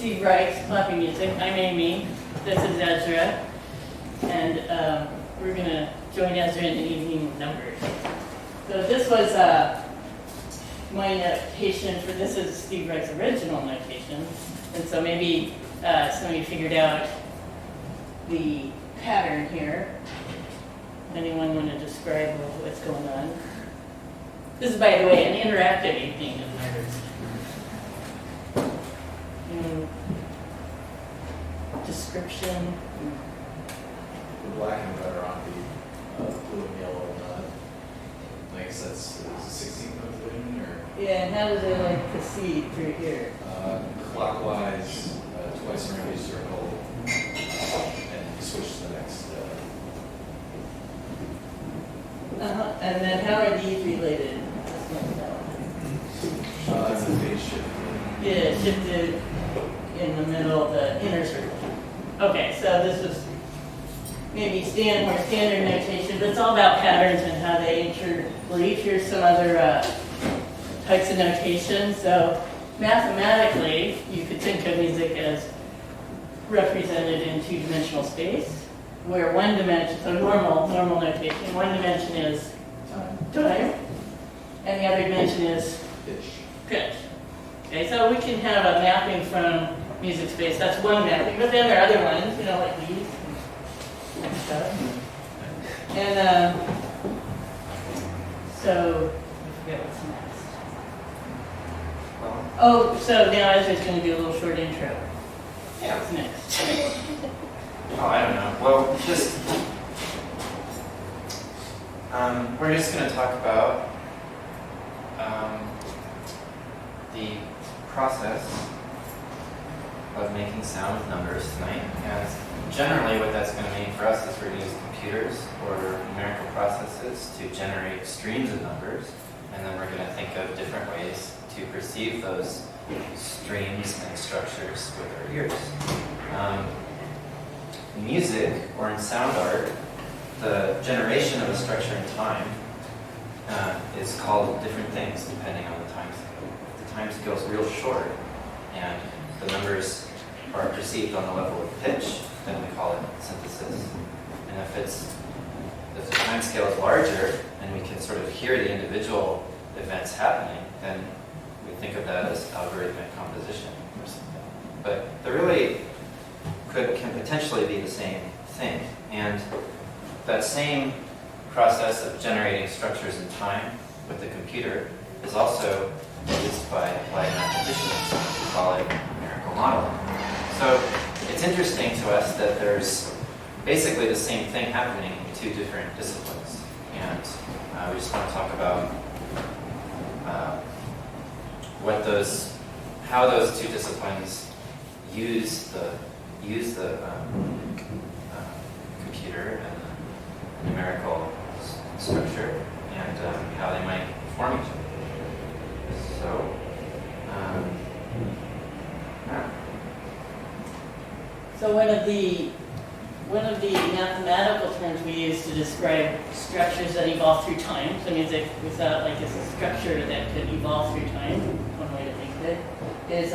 Steve Reich's clapping music. I'm Amy. This is Ezra. And we're going to join Ezra in the evening with numbers. So this was my notation for this is Steve Reich's original notation. And so maybe some of you figured out the pattern here. Anyone want to describe what's going on? This is, by the way, an interactive evening of numbers. Description. The black and red are on the blue and yellow. I guess that's 16th of division, or? Yeah, and how does it like proceed through here? Clockwise, twice around each circle, and you switch to the next. And then how are these related? That's a phase shift. Yeah, shifted in the middle of the inner circle. Okay, so this was maybe more standard notation, but it's all about patterns and how they interleave. Here's some other types of notation. So mathematically, you could think of music as represented in two-dimensional space, where one dimension, so normal notation, one dimension is time, and the other dimension is pitch. Okay, so we can have a mapping from music space. That's one mapping, but then there are other ones, like these and stuff. And so I forget what's next. Oh, so now Ezra's going to do a little short intro. Yeah. What's next? Oh, I don't know. Well, we're just going to talk about the process of making sound with numbers tonight. And generally what that's going to mean for us is we're going to use computers or numerical processes to generate streams of numbers. And then we're going to think of different ways to perceive those streams and structures with our ears. In music or in sound art, the generation of a structure in time is called different things depending on the time scale. If the time scale is real short and the numbers are perceived on the level of pitch, then we call it synthesis. And if the time scale is larger and we can sort of hear the individual events happening, then we think of that as algorithmic composition or something. But they really can potentially be the same thing. And that same process of generating structures in time with the computer is also used by applied mathematicians. We call it numerical modeling. So it's interesting to us that there's basically the same thing happening in two different disciplines. And we just want to talk about how those two disciplines use the computer and the numerical structure and how they might form each other. So, yeah. So one of the mathematical terms we use to describe structures that evolve through time, so it means that we thought like it's a structure that could evolve through time, one way to think of it, is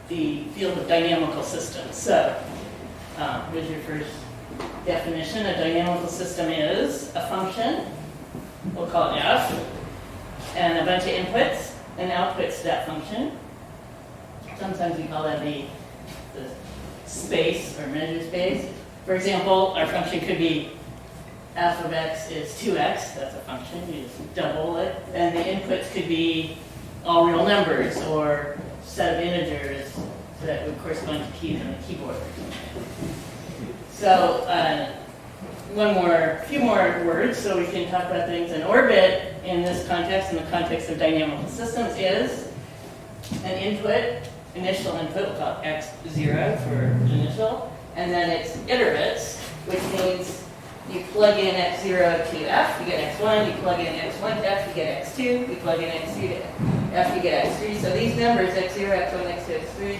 the field of dynamical systems. So here's your first definition. A dynamical system is a function, we'll call it f, and a bunch of inputs and outputs to that function. Sometimes we call that the space or measure space. For example, our function could be f of x is 2x, that's a function, you just double it. And the inputs could be all real numbers or set of integers that would correspond to keys on the keyboard. So few more words so we can talk about things. An orbit in this context, in the context of dynamical systems, is an initial input, we'll call it x0 for initial, and then it's iterates, which means you plug in x0 to f, you get x1, you plug in x1 to f, you get x2, you plug in x2 to f, you get x3. So these numbers, x0, x1, x2, x3,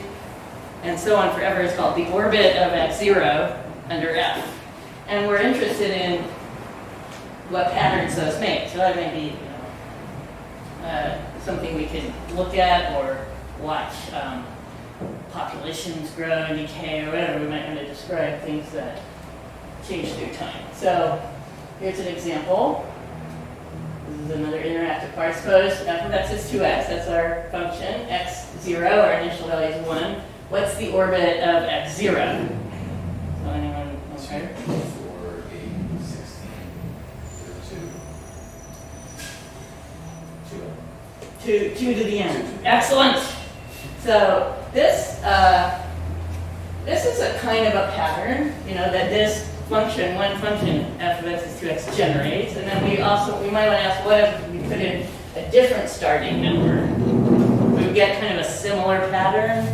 and so on forever, is called the orbit of x0 under f. And we're interested in what patterns those make. So that may be something we can look at or watch. populations grow and decay or whatever, we might want to describe things that change through time. So here's an example. This is another interactive part. Suppose f of x is 2x, that's our function. x0, our initial value is 1. What's the orbit of x0? So anyone okay? 4, 8, 16, 32. 2 to the n. Excellent. So this is a kind of a pattern, that this function, one function, f of x is 2x generates, and then we might want to ask, what if we put in a different starting number? We would get kind of a similar pattern.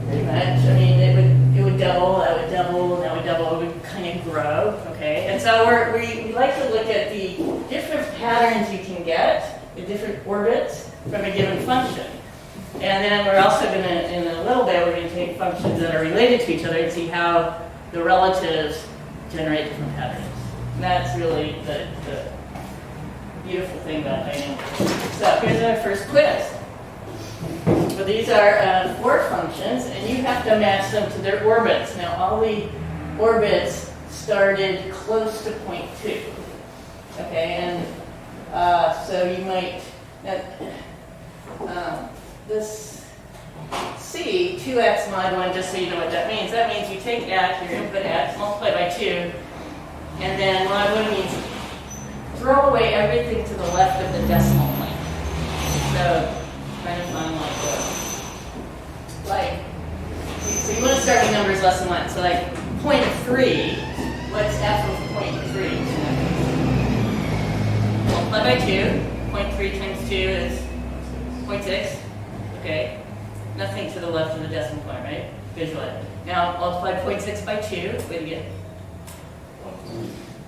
Pretty much. I mean, it would double, that would double, that would double, it would kind of grow, okay? And so we like to look at the different patterns you can get, the different orbits from a given function. And then we're also going to, in a little bit, we're going to take functions that are related to each other and see how the relatives generate different patterns. And that's really the beautiful thing about dynamics. So here's our first quiz. So these are 4 functions, and you have to match them to their orbits. Now, all the orbits started close to point 2. Okay, and so you might, this C, 2x mod 1, just so you know what that means you take x, your input x, multiply by 2, and then mod 1 means throw away everything to the left of the decimal point. So, kind of fun so you want to start with numbers less than 1. So like 0.3, what's f of 0.3? Multiply by 2, 0.3 times 2 is 0.6. Okay, nothing to the left of the decimal point, right? Visualize. Now multiply 0.6 by 2, what do you get?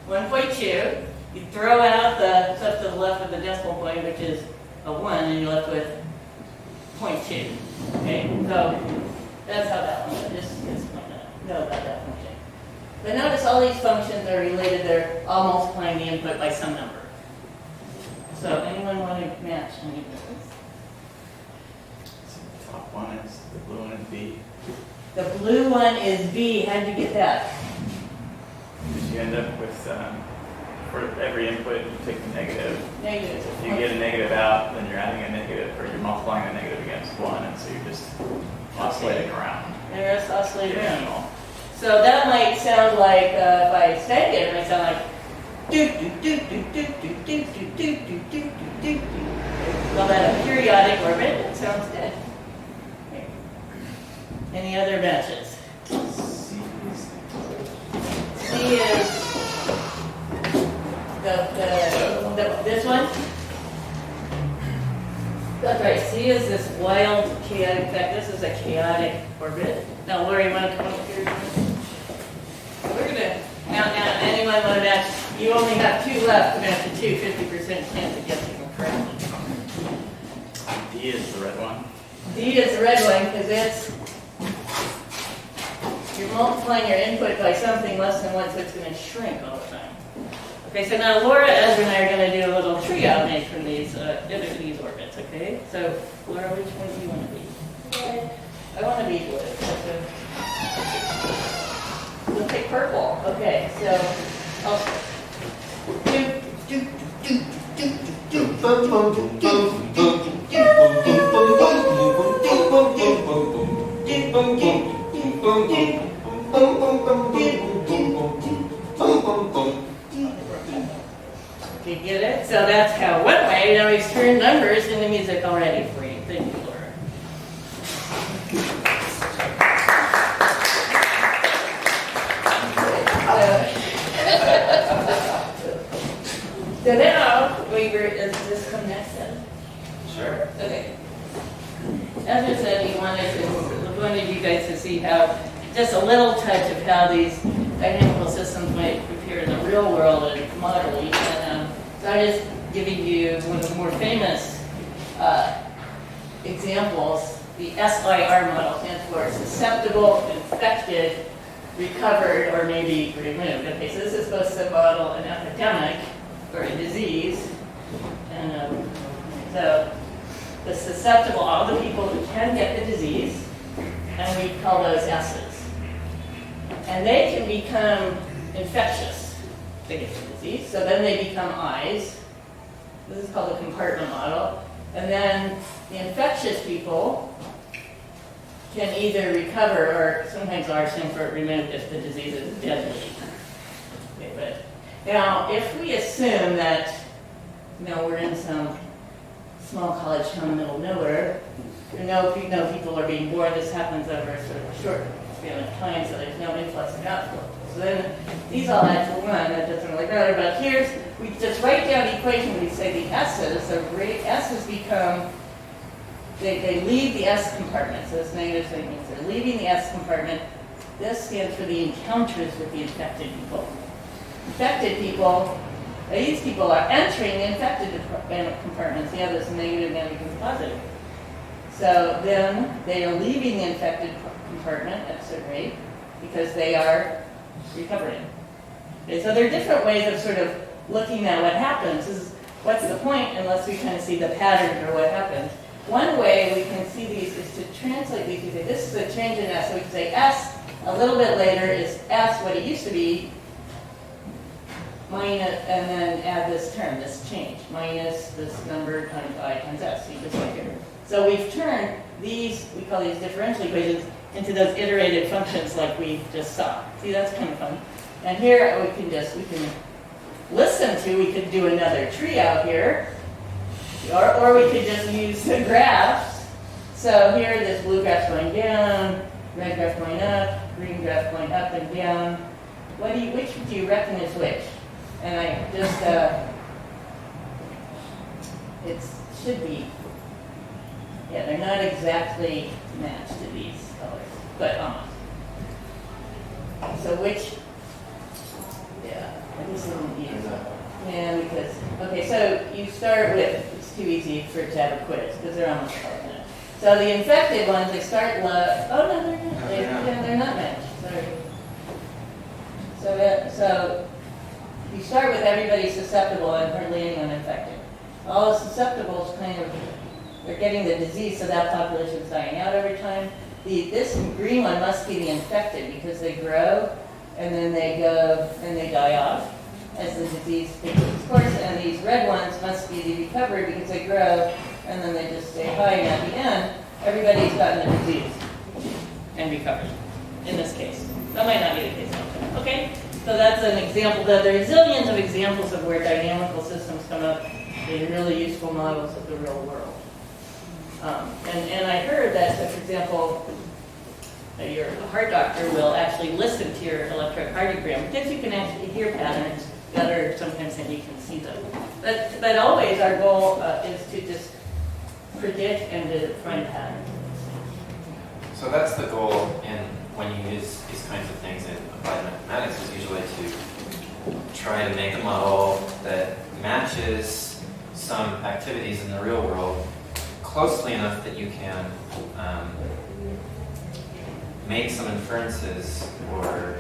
1.2. You throw out the stuff to the left of the decimal point, which is a 1, and you're left with 0.2. Okay, so that's how that one goes. Just know about that function. But notice all these functions are related, they're all multiplying the input by some number. So anyone want to match any of those? So the top one is the blue one is B. The blue one is B. How did you get that? Because you end up with, for every input, you take the negative. Negative. So if you get a negative out, then you're adding a negative, or you're multiplying the negative against 1, and so you're just oscillating around. And the rest oscillate around. So that might sound like, if I say it, it might sound like do do do do do do do do do do do do do. Call that a periodic orbit. It sounds good. Okay. Any other matches? C is this one. That's right. C is this wild chaotic. In fact, this is a chaotic orbit. Now, Lori, you want to come up here? So we're gonna now. Anyone want to match? You only have 2 left to match the 2. 50% chance of guessing them correctly. D is the red one. D is the red one because it's you're multiplying your input by something less than 1, so it's going to shrink all the time. Okay, so now Laura, Ezra, and I are going to do a little tree outmate from these orbits. Okay, so Laura, which one do you want to be? Red. I want to be blue. We'll pick purple. Okay, so I'll Do you get it? So that's how it went way. Now we've turned numbers into music already for you. Thank you, Laura. So now, does this come next then? Sure. Okay. Ezra said he wanted you guys to see how, just a little touch of how these dynamical systems might appear in the real world and modelly. And so I'm just giving you one of the more famous examples. The SIR model stands for susceptible, infected, recovered, or maybe removed. Okay, so this is supposed to model an epidemic or a disease. And so the susceptible, all the people who can call those S's. And they can become infectious. They get the disease. So then they become I's. This is called a compartment model. And then the infectious people can either recover, or sometimes are sent for removed if the disease is deadly. Okay, but now, if we assume that, we're in some small college town in the middle of nowhere, people are being born, this happens over a sort of short span of time, so there's no influx and outflow. So then these all add to 1, that doesn't really matter, but we just write down the equation, we say the S's, so S's become, they leave the S compartment, so this negative thing means they're leaving the S compartment. This stands for the encounters with the infected people. Infected people, these people are entering the infected compartments. Yeah, this negative now becomes positive. So then they are leaving the infected compartment at a certain rate because they are recovering. Okay, so there are different ways of sort of looking at what happens. What's the point unless we kind of see the pattern or what happens. One way we can see these is to translate these. We say this is a change in S. So we can say S a little bit later is S, what it used to be, minus, and then add this term, this change, minus this number times I times S. See, just like here. So we've turned these, we call these differential equations, into those iterated functions like we just saw. See, that's kind of fun. And here we can listen to, we could do another tree out here, or we could just use the graphs. So here, this blue graph's going down, red graph going up, green graph going up and down. Which do you reckon is which? And I just, it should be, yeah, they're not exactly matched to these colors, but almost. So which, yeah, I just didn't use that. Yeah, because, okay, so you start with, it's too easy to have a quiz, because they're almost all matched. So the infected ones, they start low, oh no, they're not, they're not matched, sorry. So you start with everybody susceptible and hardly anyone infected. All the susceptibles they're getting the disease, so that population is dying out over time. This green one must be the infected because they grow and then they go and they die off as the disease takes its course. And these red ones must be the recovered because they grow and then they just stay high. And at the end, everybody's gotten the disease and recovered in this case. That might not be the case. Okay? So that's an example. There are zillions of examples of where dynamical systems come up in really useful models of the real world. And I heard that, so for example, your heart doctor will actually listen to your electrocardiogram because you can actually hear patterns better sometimes than you can see them. But always our goal is to just predict and to find patterns. So that's the goal when you use these kinds of things in applied mathematics, is usually to try to make a model that matches some activities in the real world closely enough that you can make some inferences or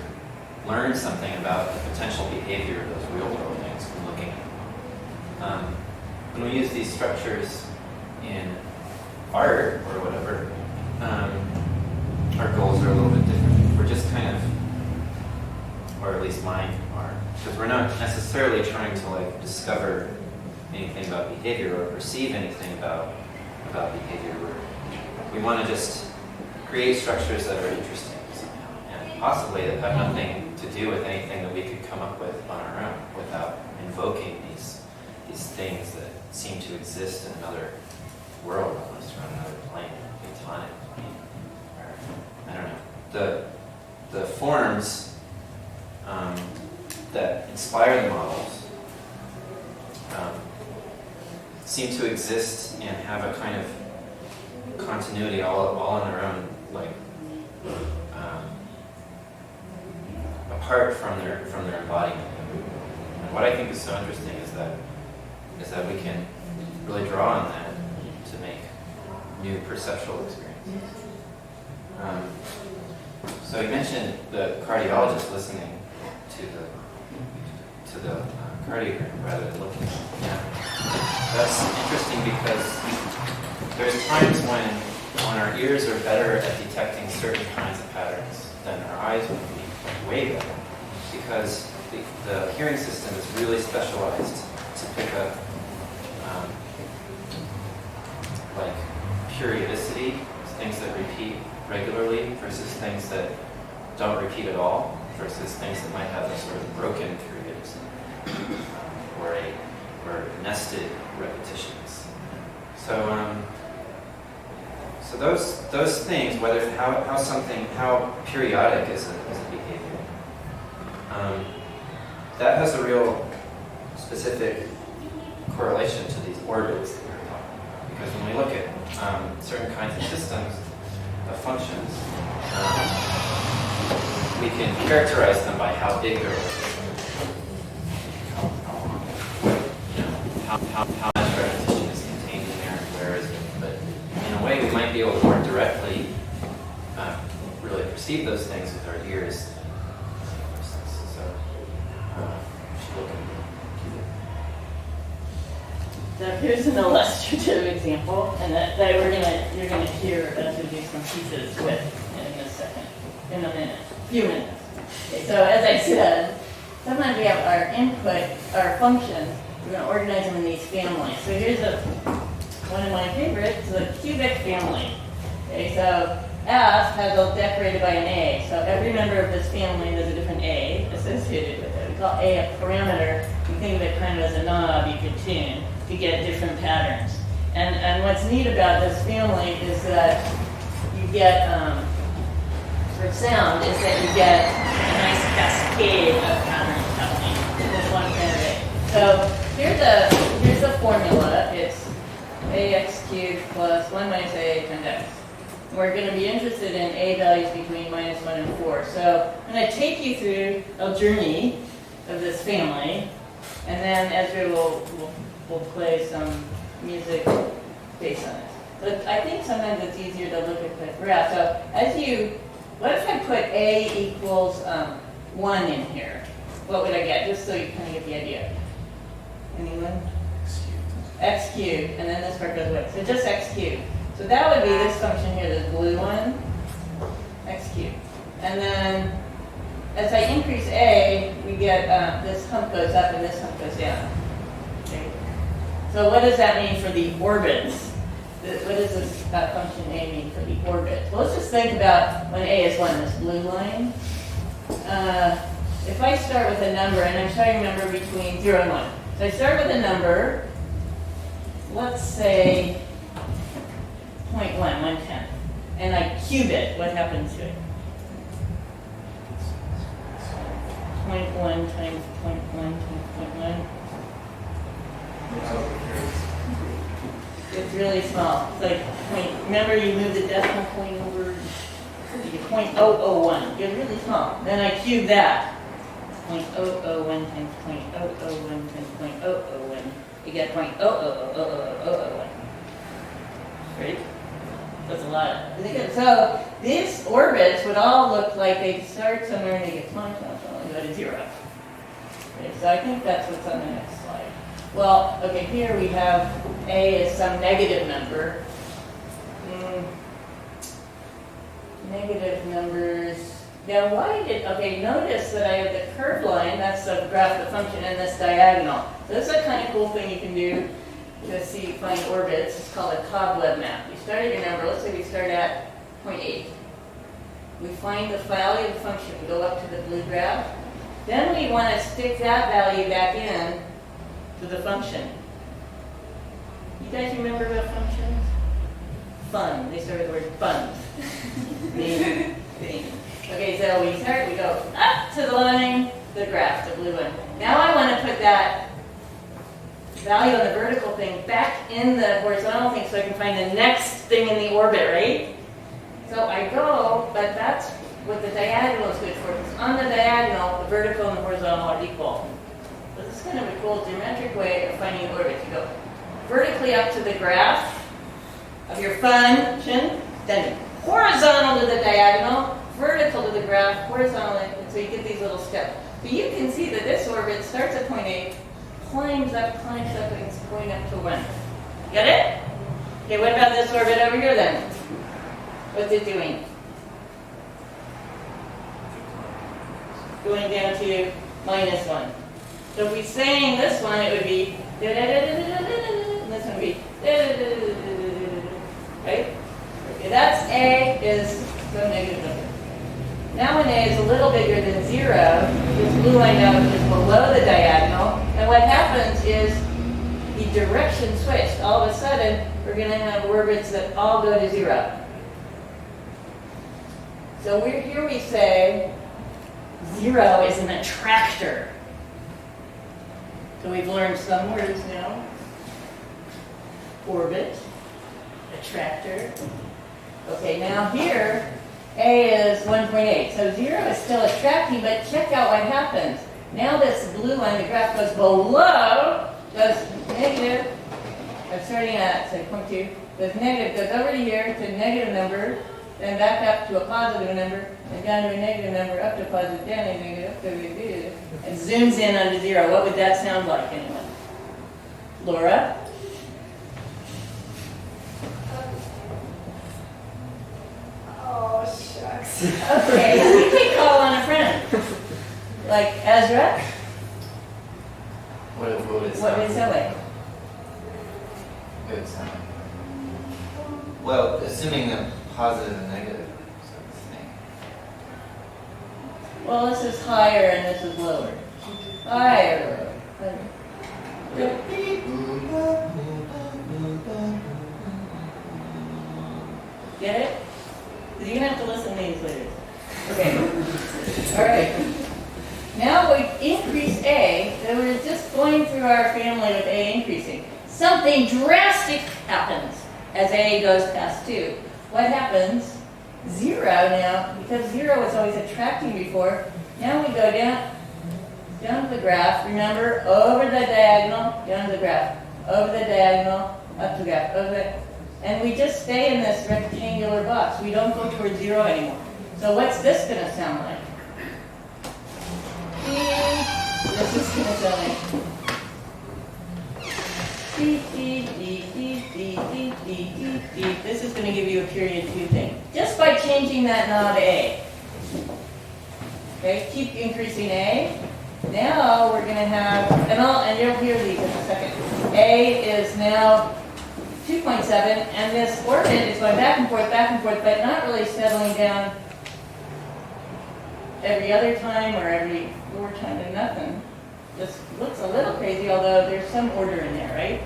learn something about the potential behavior of those real world things from looking at them. When we use these structures in art or whatever, our goals are a little bit different. We're just kind of, or at least mine are, because we're not necessarily trying to discover anything about behavior or perceive anything about behavior. We want to just create structures that are interesting somehow, and possibly that have nothing to do with anything that we could come up with on our own without invoking these things that seem to exist in another world, almost, or on another plane, a platonic plane. Or, I don't know. The forms that inspire the models seem to exist and have a kind of continuity all on their own, apart from their embodiment. And what I think is so interesting is that we can really draw on that to make new perceptual experiences. So you mentioned the cardiologist listening to the cardiogram rather than looking at it. Yeah. That's interesting because there's times when our ears are better at detecting certain kinds of then our eyes would be way better, because the hearing system is really specialized to pick up like periodicity, things that repeat regularly versus things that don't repeat at all, versus things that might have a sort of broken periods or nested repetitions. So those things, whether how periodic is a behavior, that has a real specific correlation to these orbits that we're talking about. Because when we look at certain kinds of systems of functions, we can characterize them by how big their orbits are. How much repetition is contained in there, and where is it? But in a way, we might be able to more directly really perceive those things with our ears. So, we should look at So here's an illustrative example, and that you're gonna hear us do some pieces with in a minute, few minutes. Okay, so as I said, sometimes we have our input, our functions. We're going to organize them in these families. So here's one of my favorites, the cubic family. Okay, so S has all decorated by an A. So every member of this family has a different A associated with it. We call A a parameter. You think of it kind of as a knob you could tune to get different patterns. And what's neat about this family is that you get, for sound, is that you get a nice cascade of patterns happening in this one candidate. So here's the formula. It's ax cubed plus 1 minus a times x. We're going to be interested in a values between -1 and 4. So I'm going to take you through a journey of this family, and then Ezra will play some music based on it. But I think sometimes it's easier to look at the graph. So what if I put a equals 1 in here? What would I get? Just so you kind of get the idea. Anyone? X cubed, and then this part goes away. So just x cubed. So that would be this function here, this blue one, x cubed. And then as I increase a, we get this hump goes up and this hump goes down. Okay. So what does that mean for the orbits? What does this function a mean for the orbits? Well, let's just think about when a is 1, this blue line. If I start with a number, and I'm showing a number between 0 and 1. So I start with a number, let's say 0.1, 1/10, and I cube it. What happens to it? 0.1 times 0.1 times 0.1. It's really small. It's like remember you move the decimal point over, you get 0.001. It's really small. Then I cube that. 0.001 times 0.001 times 0.001. You get 0.0000001. Right? That's a lot. So these orbits would all look like they start somewhere and they get smaller and go to 0. Okay, so I think that's what's on the next slide. Well, okay, here we have a is some negative number. Negative numbers. Now notice that I have the curved line, that's the graph of the function, and this diagonal. So this is a kind of cool thing you can do to find orbits. It's called a cobweb map. You start at your number, let's say we start at 0.8. We find the value of the function, we go up to the blue graph. Then we want to stick that value back in to the function. You guys remember about functions? Fun. They start with the word fun. Okay, so we go up to the line, the graph, the blue one. Now I want to put that value on the vertical thing back in the horizontal thing so I can find the next thing in the orbit, right? So I go, but that's what the diagonal is good for. Because on the diagonal, the vertical and the horizontal are equal. So this is kind of a cool geometric way of finding orbits. You go vertically up to the graph of your function, then horizontal to the diagonal, vertical to the graph, horizontal, and so you get these little steps. But you can see that this orbit starts at 0.8, climbs up, and it's going up to 1. Get it? Okay, what about this orbit over here then? What's it doing? going down to -1. So if we sang this one, it would be and this one would be right? Okay, that's A is some negative number. Now when A is a little bigger than 0, this blue line now is below the diagonal, and what happens is the direction switched. All of a sudden, we're going to have orbits that all go to 0. So here we say 0 is an attractor. So we've learned some words now. Orbit, attractor. Okay, now here, A is 1.8. So 0 is still attracting, but check out what happens. Now this blue line, the graph goes below, goes negative. I'm starting at, say, 0.2. Goes negative, goes over to here to a negative number, then back up to a positive number, and down to a negative number, up to a positive, down to a negative, up to a negative, and zooms in onto 0. What would that sound like, anyone? Laura? Oh, shucks. Okay, you can call on a friend. Like Ezra? What would it What would it sound like? Good sound. Well, assuming the positive and negative sort of thing. Well, this is higher and this is lower. Higher. Get it? You're going to have to listen to these later. Okay. All right. Now we increase A, so we're just going through our family with A increasing. Something drastic happens as A goes past 2. What happens? 0 now, because 0 was always attracting before, now we go down to the graph, remember, over the diagonal, down to the graph, over the diagonal, up to the graph, over the, and we just stay in this rectangular box. We don't go towards 0 anymore. So what's this going to sound like? This is going to sound like beep, beep, beep, beep, beep, beep, beep, beep, beep. This is going to give you a period 2 thing. Just by changing that knob A. Okay, keep increasing A. Now we're going to have, and you'll hear these in a second. A is now 2.7, and this orbit is going back and forth, but not really settling down every other time or every 4 times to nothing. This looks a little crazy, although there's some order in there, right?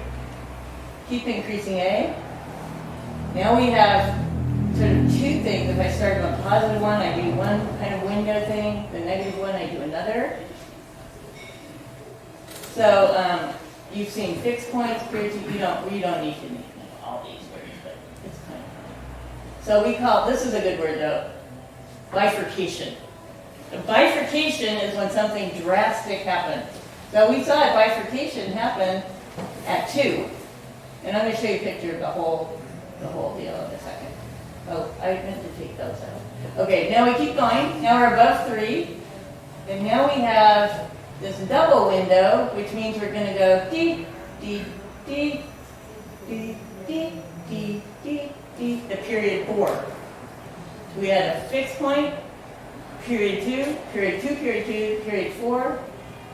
Keep increasing A. Now we have sort of 2 things. If I start on the positive one, I do one kind of window thing. The negative one, I do another. So you've seen fixed points, periods. We don't need to know all these words, but it's kind of fun. So we call, this is a good word though, bifurcation. A bifurcation is when something drastic happens. So we saw a bifurcation happen at 2. And I'm going to show you a picture of the whole deal in a second. Oh, I meant to take those out. Okay, now we keep going. Now we're above 3. And now we have this double window, which means we're going to go dee, dee, dee, dee, dee, dee, dee, dee, the period 4. We had a fixed point, period 2, period 2, period 2, period 4.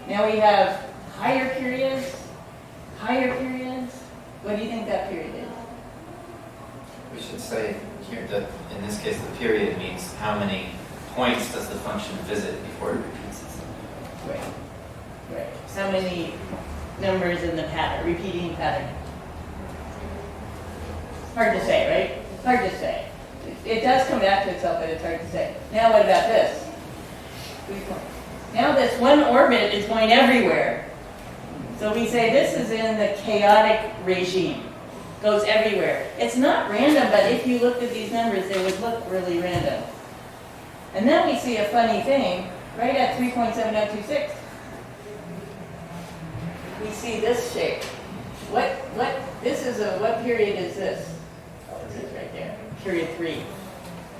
Now we have higher periods. What do you think that period is? We should say here that in this case the period means how many points does the function visit before it repeats itself. Right. How many numbers in the pattern, repeating pattern? Hard to say, right? Hard to say. It does come back to itself, but it's hard to say. Now what about this? 3 points. Now this one orbit is going everywhere. So we say this is in the chaotic regime. Goes everywhere. It's not random, but if you looked at these numbers, they would look really random. And then we see a funny thing, right at 3.7026. We see this shape. What period is this? Oh, it is right there. Period 3.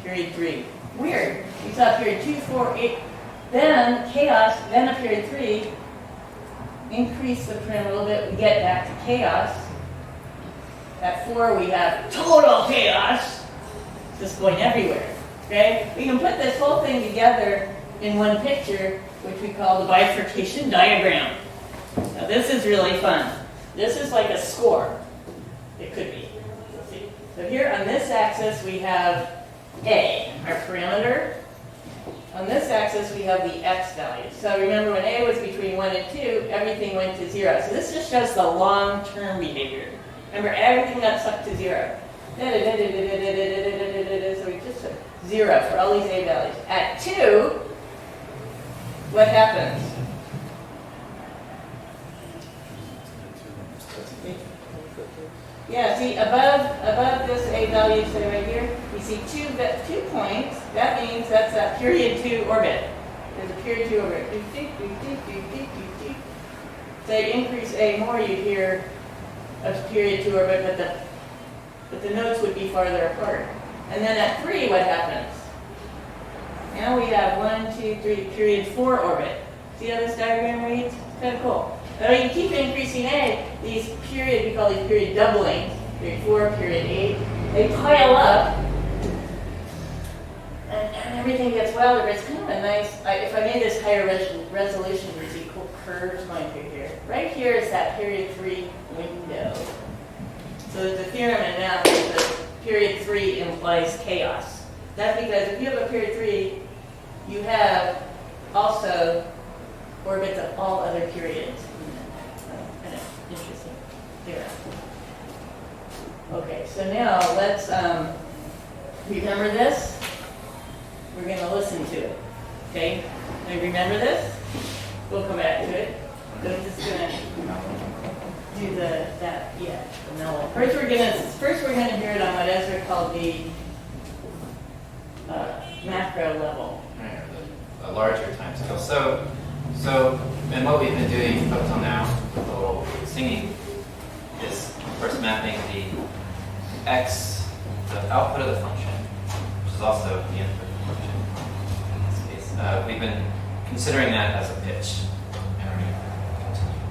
Period 3. Weird. We saw period 2, 4, 8, then chaos, then a period 3. Increase the print a little bit, we get back to chaos. At 4 we have total chaos. Just going everywhere. Okay? We can put this whole thing together in one picture which we call the bifurcation diagram. Now this is really fun. This is like a score. It could be. Let's see. So here on this axis we have A, our parameter. On this axis we have the x value. So remember when A was between 1 and 2, everything went to 0. So this just shows the long-term behavior. Remember, everything got sucked to 0. So we just took 0 for all these A values. At 2, what happens? Yeah, see, above this A value, say right here, you see 2 points. That means that's a period 2 orbit. There's a period 2 orbit. So you increase A more, you hear a period 2 orbit, but the nodes would be farther apart. And then at 3, what happens? Now we have 1, 2, 3, period 4 orbit. See how this diagram reads? It's kind of cool. Now you keep increasing A, these period, we call these period doublings, period 4, period 8, they pile up, and everything gets wilder. It's kind of a nice, if I made this higher resolution, you'd see cool curves going through here. Right here is that period 3 window. So there's a theorem in math that period 3 implies chaos. That's because if you have a period 3, you have also orbits of all other periods. Kind of interesting theorem. Okay, so now let's remember this. We're going to listen to it. Okay? Now remember this? We'll come back to it. So I'm just going to do the mellow. First we're gonna hear it on what Ezra called the macro level. Right, a larger time scale. So, and what we've been doing up till now, with the little singing, is of course mapping the x, the output of the function, which is also the input of the function in this case. We've been considering that as a pitch, and we're going to continue.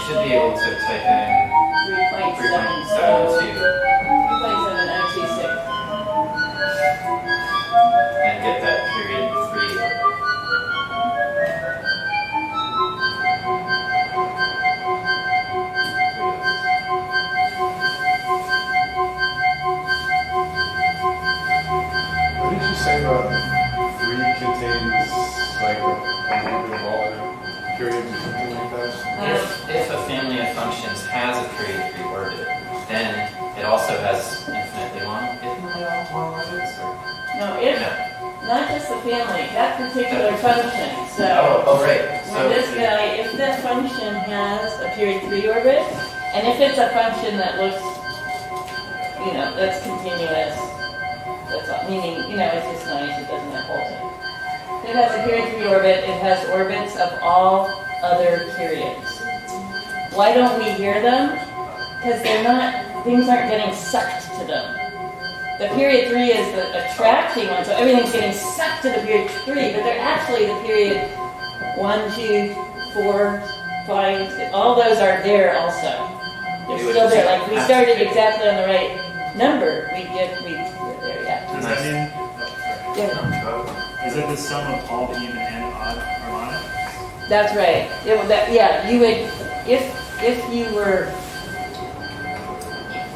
should be able to type in 3.72. 3.7026. And get that period 3. What did you say about 3 contains like a little bit of all the periods or something like that? If a family of functions has a period 3 orbit, then it also has infinitely long orbits? Or? No, No. not just the family, that particular function. So Oh, right. when this guy, if that function has a period 3 orbit, and if it's a function that looks, that's continuous, that's all, meaning, it's just nice, it doesn't have holes in it. If it has a period 3 orbit, it has orbits of all other periods. Why don't we hear them? Because things aren't getting sucked to them. The period 3 is the attracting one, so everything's getting sucked to the period 3, but they're actually the period 1, 2, 4, 5, 6, all those are there also. They're still there. Like we started exactly on the right number, we're there, yeah. Does that mean, Yeah. is it the sum of all the even and odd harmonics? That's right. You would,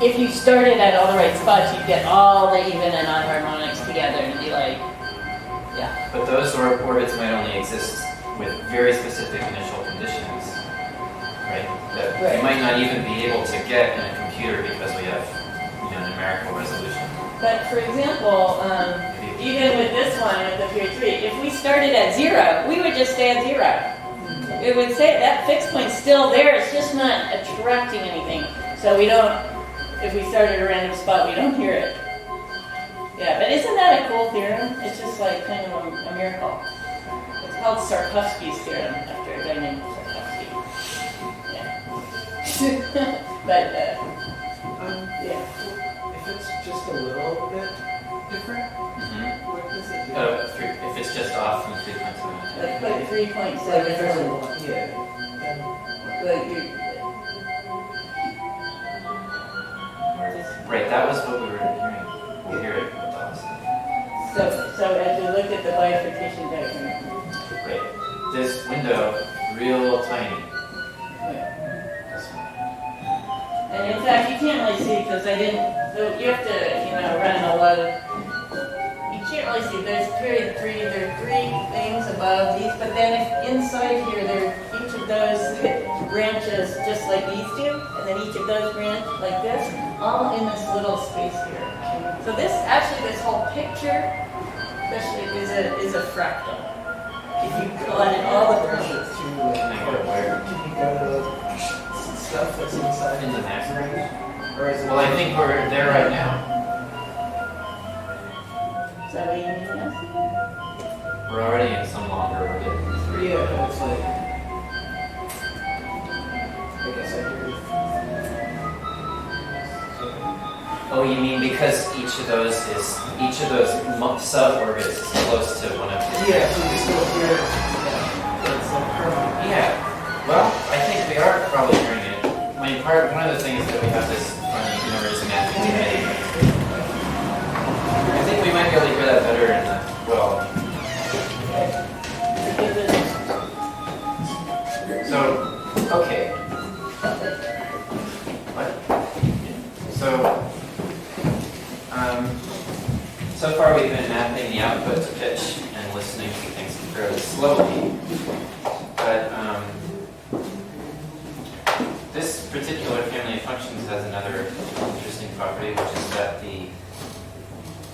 if you started at all the right spots, you'd get all the even and odd harmonics together and be like, yeah. But those orbits might only exist with very specific initial conditions, right? That Right. we might not even be able to get in a computer because we have, numerical resolution. But for example, even with this one, with the period 3, if we started at 0, we would just stay at 0. It would say that fixed point's still there, it's just not attracting anything. So we don't, if we start at a random spot, we don't hear it. Yeah, but isn't that a cool theorem? It's just like kind of a miracle. It's called Sarkovsky's theorem, after a guy named Sarkovsky. Yeah. But, yeah. If it's just a little bit different, what does it do? If it's just off from 3.7. Like 3.7 Like if there's a or one, yeah. Then like you. Right, that was what we were hearing. We'll hear it with us. So as we look at the bifurcation diagram. Right. This window, real tiny. Yeah. This one. And in fact, you can't really see because I didn't. So you have to, run a lot of. You can't really see. There's period 3. There are 3 things above these, but then if inside here, each of those branches just like these do, and then each of those branch like this, all in this little space here. So this whole picture, especially is a fractal. If you plotted all the branches. Can I go where? can you go to the stuff that's inside? In the max range? Or is it? Well, I think we're there right now. Is that what you mean? Yes? We're already in some longer orbit. Yeah, but it's like. I guess I hear you. Oh, you mean because each of those sub-orbits is close to one of the... Yeah, so you still hear it. Yeah. It's like permanent. Yeah. Well, I think we are probably hearing it. I mean, one of the things that we have this funny universe mapping today. I think we might be able to hear that better in the... Well... So, okay. What? So far we've been mapping the output to pitch and listening to things fairly slowly. But this particular family of functions has another interesting property, which is that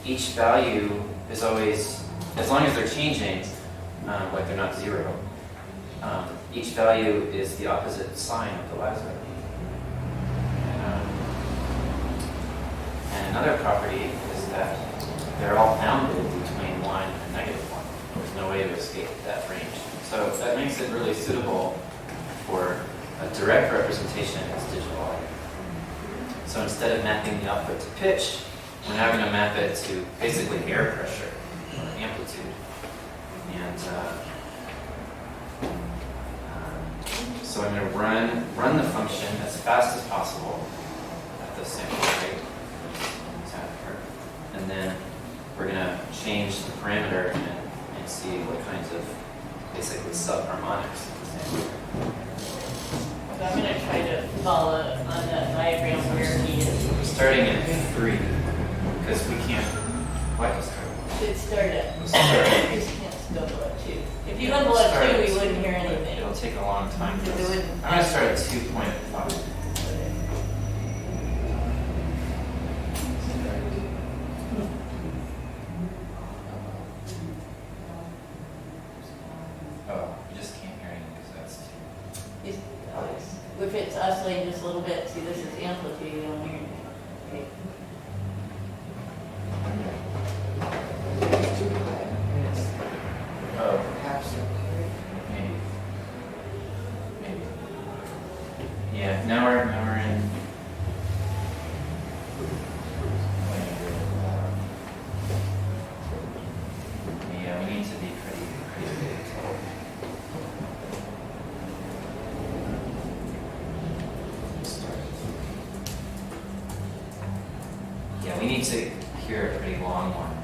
each value is always, as long as they're changing, like they're not 0, each value is the opposite sign of the last value. And another property is that they're all bounded between 1 and -1. There's no way to escape that range. So that makes it really suitable for a direct representation as digital audio. So instead of mapping the output to pitch, we're now going to map it to basically air pressure or amplitude. And So I'm going to run the function as fast as possible at the sample rate. And then we're going to change the parameter and see what kinds of basically subharmonics. So I'm going to try to follow on that diagram where he is. We're starting at 3 because we can't. What is Should start at. Let's start. You just can't go below 2. If you went below 2, we wouldn't hear anything. It'll take a long time. Because it wouldn't- I'm going to start at 2.5. Oh, you just can't hear anything because that's 2. If it's oscillating just a little bit, see this is amplitude, you don't hear anything. Okay. Oh, maybe. Yeah, now we're in. Yeah, we need to be pretty big. Yeah, we need to hear a pretty long one.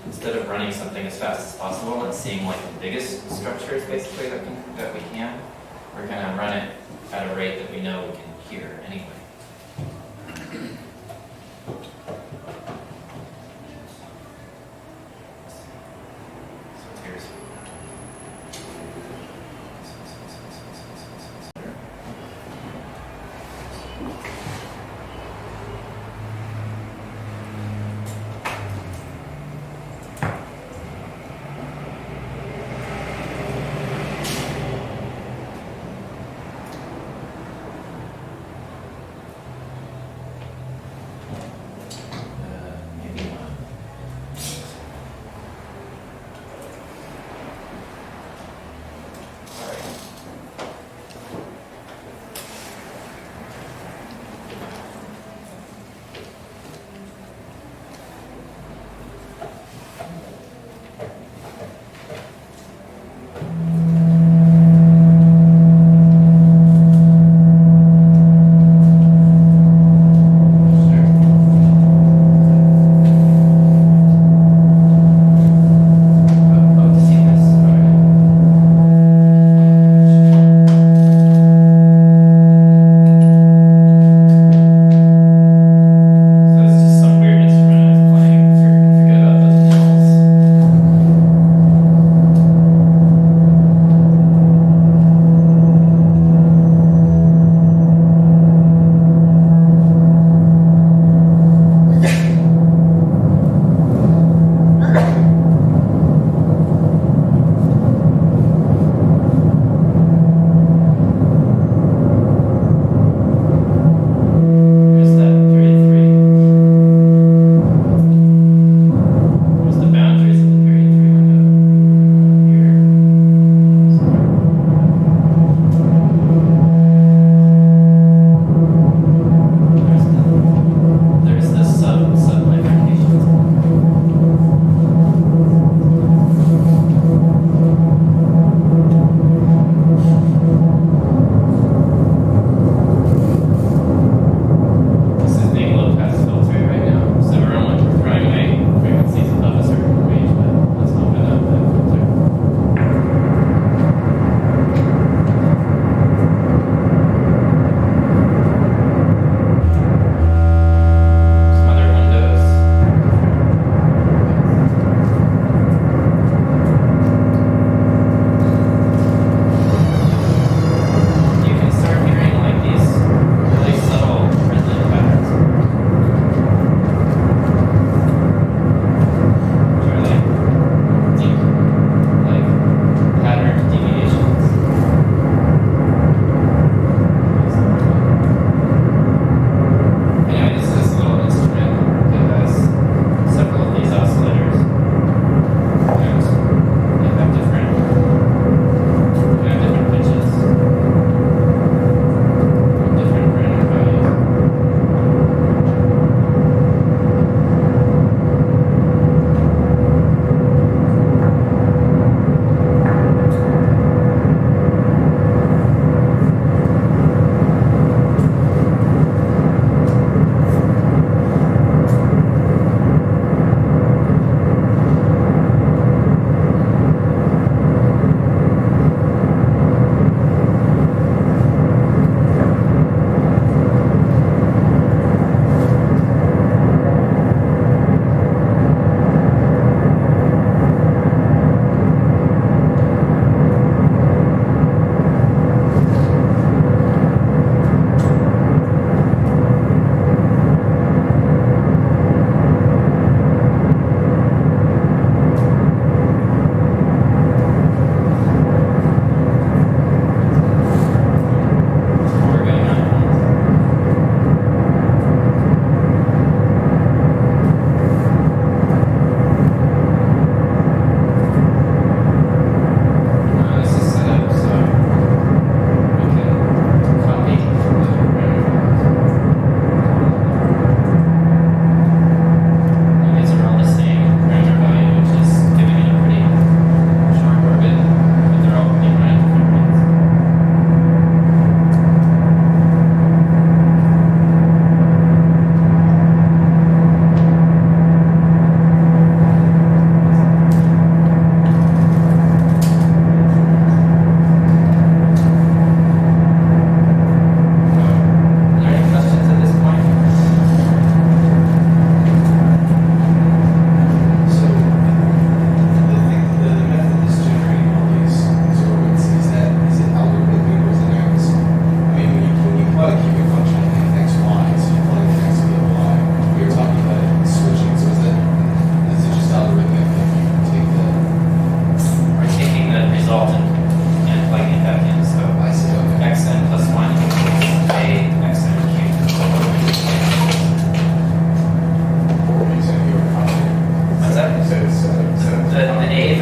Instead of running something as fast as possible and seeing like the biggest structures basically that we can, we're going to run it at a rate that we know we can hear anyway. So here's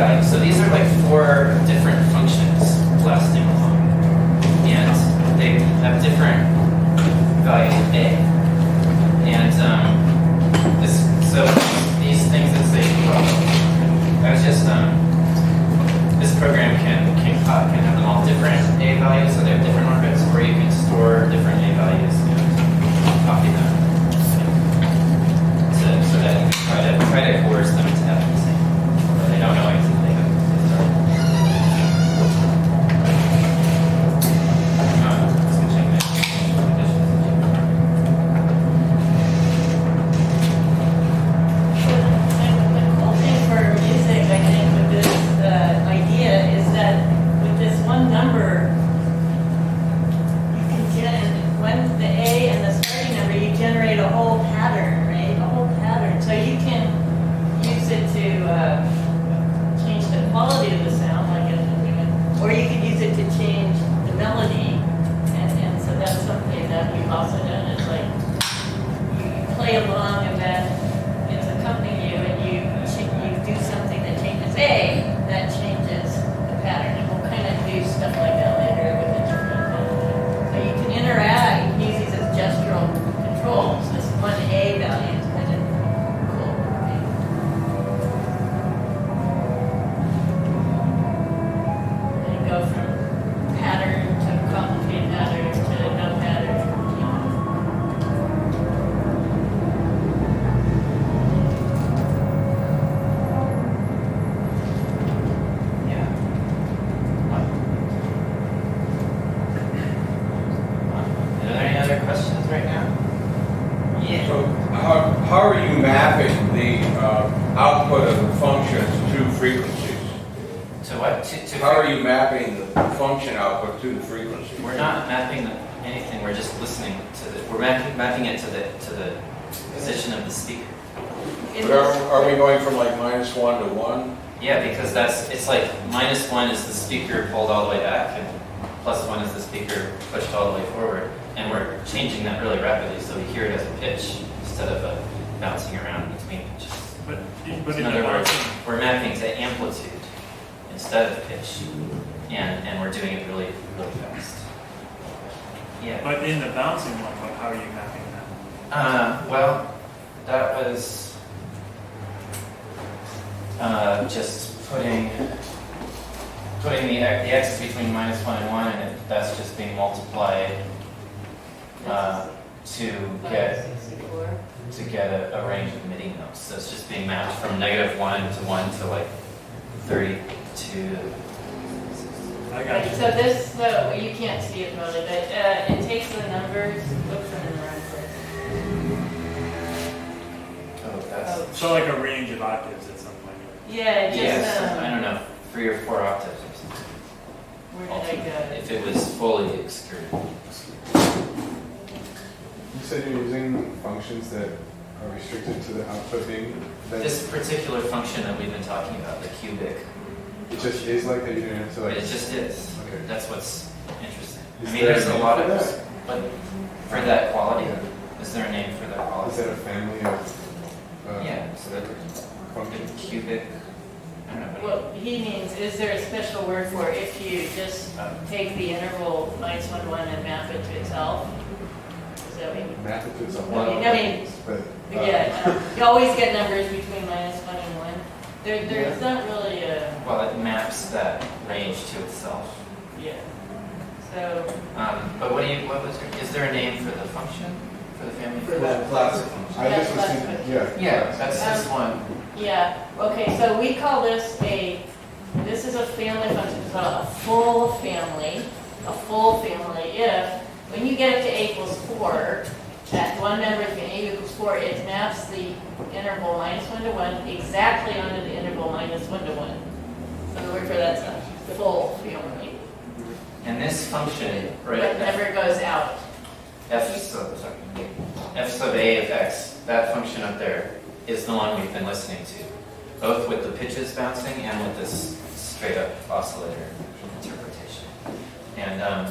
values. So these are like 4 different functions lasting along. And they have different values of A. And so these things that say, well, I was just, this program can have them all different A values, so they have different orbits, or you can store different A values and copy them. So that you can try to coerce them to have the same. Or they don't know exactly how to start. Switching the conditions. The cool thing for music, I think, with this idea is that with this one number, you can when the A and the starting number, you generate a whole pattern, right? A whole pattern. So you can use it to change the quality of the sound, like or you can use it to change the melody. And so that's something that we've also done. It's like you play along and then it's accompanying you and you do something that changes A, that changes the pattern. And we'll kind of do stuff like that later with the so you can interact, you can use these as gestural controls. This one A value is kind of cool. Right? And go from pattern to complicated pattern to no pattern. Yeah. Are there any other questions right now? Yeah. So how are you mapping the output of the functions to frequencies? To what? How are you mapping the function output to the frequency? We're not mapping anything. We're just listening to the. We're mapping it to the position of the speaker. But are we going from like -1 to 1? Yeah, because it's like -1 is the speaker pulled all the way back, and +1 is the speaker pushed all the way forward. And we're changing that really rapidly, so we hear it as a pitch instead of bouncing around between pitches. But In other words, we're mapping to amplitude instead of pitch, and we're doing it really, really fast. Yeah. But in the bouncing one, how are you mapping that? Well, that was just putting the axis between -1 and 1, and that's just being multiplied to get a range of MIDI notes. So it's just being mapped from -1 to 1 to like 32. I got Right, you. so this, you can't see it probably, but it takes the numbers, oops, I'm in the wrong place. Oh, that's. So like a range of octaves at some point. Yeah, Yes, just, I don't know, 3 or 4 octaves or something. where did I go? If it was fully extruded. You said you're using functions that are restricted to the output being. This particular function that we've been talking about, the cubic, It just is like that. You don't have to like. it just is. Okay. That's what's interesting. Is I mean, there there's a a name lot for of, that? but for that quality, is there a name for that Is quality? that a family of? Yeah, so that Functions. cubic, I don't know. What he means, is there a special word for if you just take the interval -1 to 1 and map it to itself? Is that what you mean? Map it to itself. I mean, But. yeah, you always get numbers between -1 and 1. There's not really a, Well, it maps that range to itself. yeah. So, But is there a name for the function, for the family? For that classic function. I just was thinking, yeah. Yeah, that's this one. yeah, okay, so we call this this is a family function, it's called a full family. If, when you get up to A equals 4, that one number is going to A equals 4, it maps the interval -1 to 1 exactly onto the interval -1 to 1. So the word for that's a full family. And this function, But right, never goes out. f sub A of x, that function up there is the one we've been listening to, both with the pitches bouncing and with this straight up oscillator interpretation. And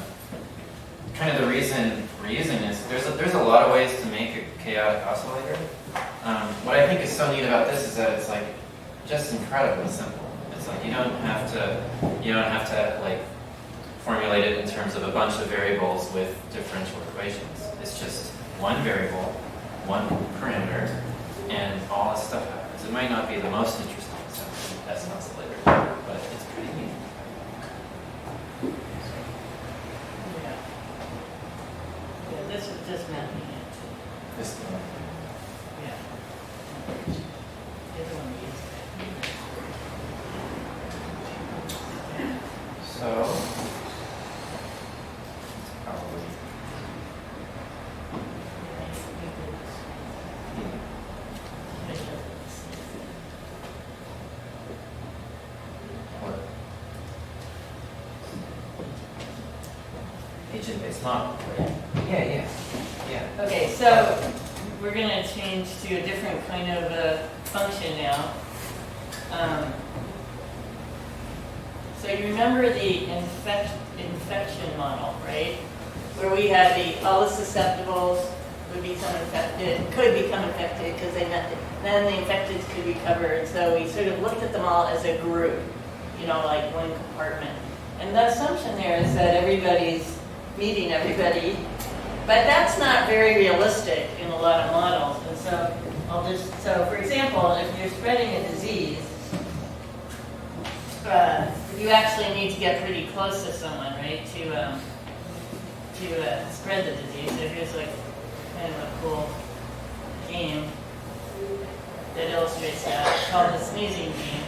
kind of the reason we're using this, there's a lot of ways to make a chaotic oscillator. What I think is so neat about this is that it's like just incredibly simple. It's like you don't have to like formulate it in terms of a bunch of variables with differential equations. It's just one variable, one parameter, and all this stuff happens. It might not be the most interesting as an oscillator, but it's pretty neat. Yeah. Yeah, this is just mapping it. This one. Yeah. The other one is. So, probably. What? Agent-based model. Yeah. Okay, so we're going to change to a different kind of function now. So you remember the infection model, right? Where we had all the susceptibles would become infected, could become infected because they met it. Then the infecteds could recover. And so we sort of looked at them all as a group, like one compartment. And the assumption there is that everybody's meeting everybody. But that's not very realistic in a lot of models. And so so for example, if you're spreading a disease, you actually need to get pretty close to someone, right, to spread the disease. So here's like kind of a cool game that illustrates that. It's called the sneezing game.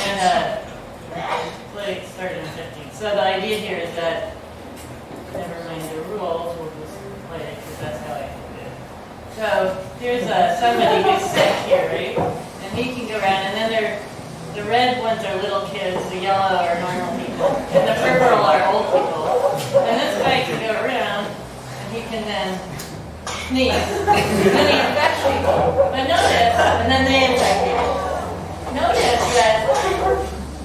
And play started in 15. So the idea here is that, never mind the rules, we'll just play it because that's how I do it. So here's somebody who's sick here, right? And he can go around, and then the red ones are little kids, the yellow are normal people, and the purple are old people. And this guy can go around, and he can then sneeze. And then he infects people. But notice, and then they infect people. Notice that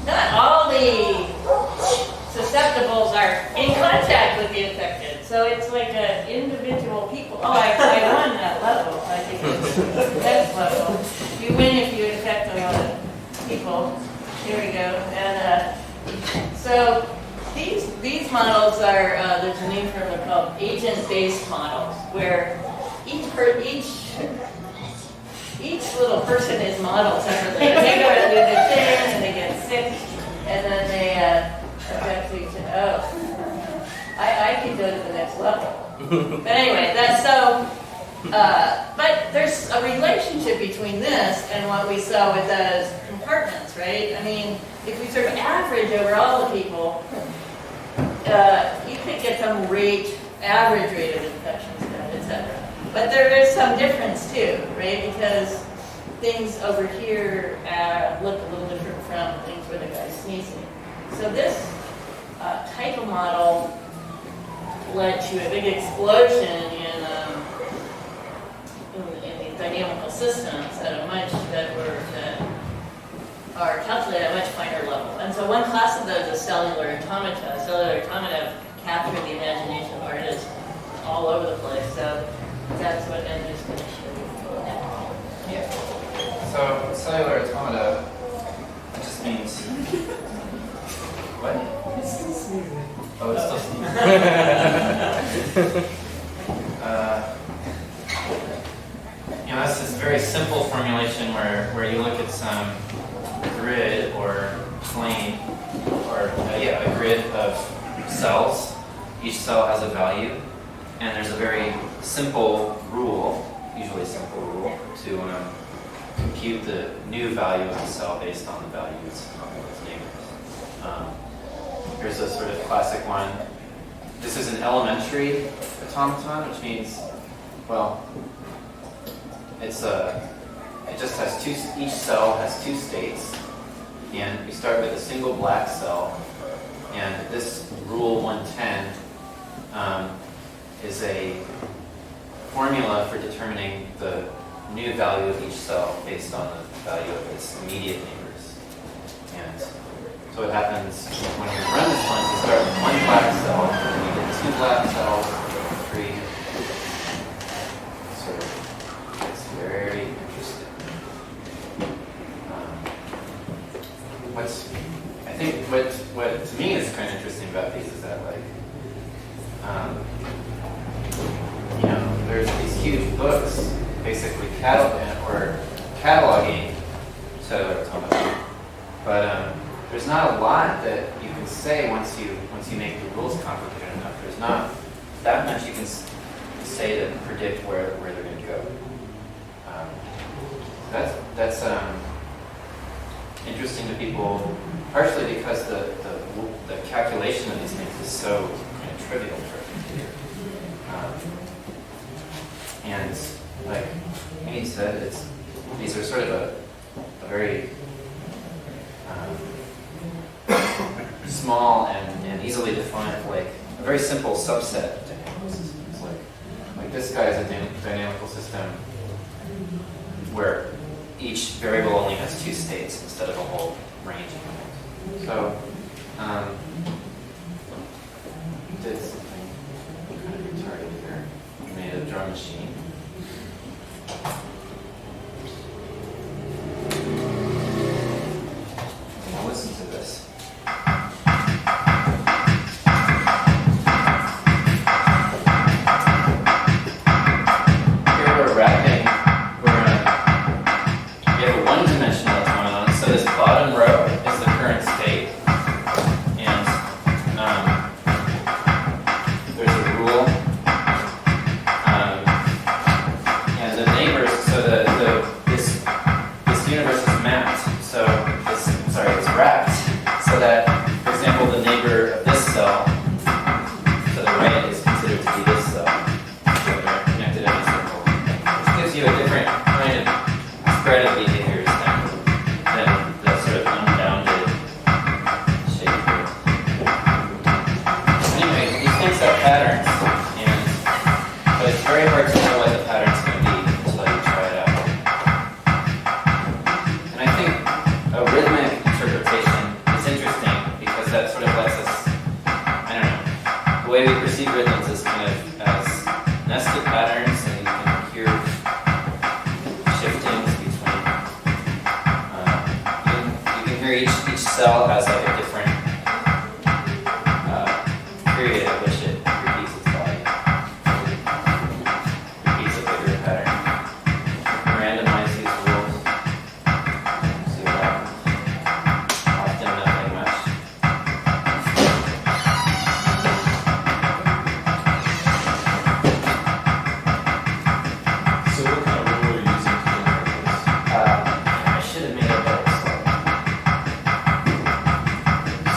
not all the susceptibles are in contact with the infected. So it's like individual people. Oh, I won that level. I think it's the next level. You win if you infect a lot of people. Here we go. And so these models are, there's a name for them, they're called agent-based models, where each little person is modeled separately. They go and do their thing, and they get sick, and then they affect each other. Oh, I could go to the next level. But anyway, that's so. But there's a relationship between this and what we saw with those compartments, right? I mean, if we sort of average over all the people, you could get some average rate of infections, etc. But there is some difference too, right? Because things over here look a little different from things where the guy's sneezing. So this type of model led to a big explosion in the dynamical systems that are calculated at a much finer level. And so one class of those is cellular automata. Cellular automata capture the imagination of artists all over the place. So that's what Ezra's going to show you now. Yeah. So cellular automata just means what? It's still sneezing. Oh, it's still sneezing. That's this very simple formulation where you look at some grid or plane or a grid of cells. Each cell has a value, and there's a very simple rule, usually a simple rule, to compute the new value of the cell based on the values of its neighbors. Here's a sort of classic one. This is an elementary automaton, which means, well, it just has each cell has two states, and we start with a single black cell, and this rule 110 is a formula for determining the new value of each cell based on the value of its immediate neighbors. And so what happens when you run this one, you start with one black cell, and you get two black cells, three. Sort of, it's very interesting. think what to me is kind of interesting about these is that there's these huge books basically cataloging cellular automaton, but there's not a lot that you can say once you make the rules complicated enough. There's not that much you can say to predict where they're going to go. That's interesting to people, partially because the calculation of these things is so kind of trivial for a computer. And like Amy said, these are sort of a very small and easily defined, like a very simple subset of dynamical systems. Like this guy is a dynamical system where each variable only has two states instead of a whole range of them. So, we did something kind of retarded here. We made a drum machine. Now listen to this. Here we're wrapping. We have a one-dimensional automaton, so this bottom row is the current state, and there's a rule, and the neighbors. So this universe is mapped. So it's wrapped, so that, for example, the neighbor of this cell to the right is considered to be this cell. So they're connected in a circle. This gives you a different kind of spread of behaviors than the sort of unbounded shape here. Anyway, these things have patterns, but it's very hard to know what the pattern's going to be until you try it out. And I think a rhythmic interpretation is interesting because that sort of lets us, I don't know, the way we perceive rhythms is kind of as nested patterns, and you can hear shiftings between. You can hear each cell has like a different period at which it repeats its value. Repeats a bigger pattern. Randomize these rules. See what happens. Often nothing much. So what kind of rule are you using to generate this? I should have made a better slide.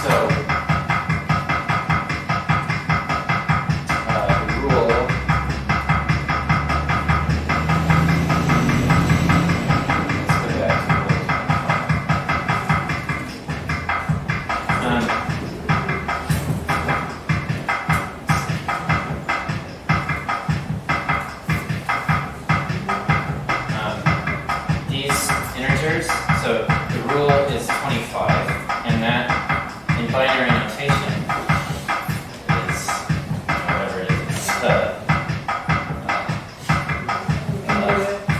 So, the rule. Let's go back to the rule. These integers, so the rule is 25, and that in binary notation is whatever it is.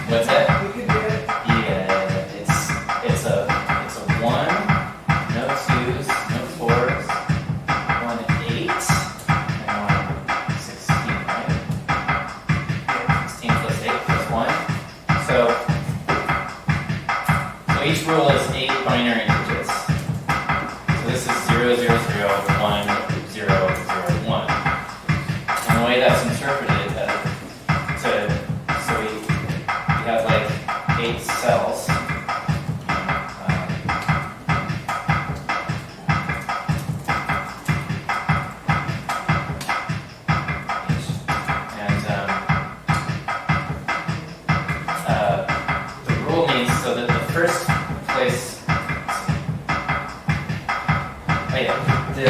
What's that? You can do it. Yeah, it's a 1, no 2s, no 4s, 1 8, and 1 16, right? 16 plus 8 plus 1. So each rule is 8 binary digits. So this is 0, 0, 0, 1, 0, 0, 1. And the way that's interpreted, so we have like 8 cells. The rule means so that the first place, the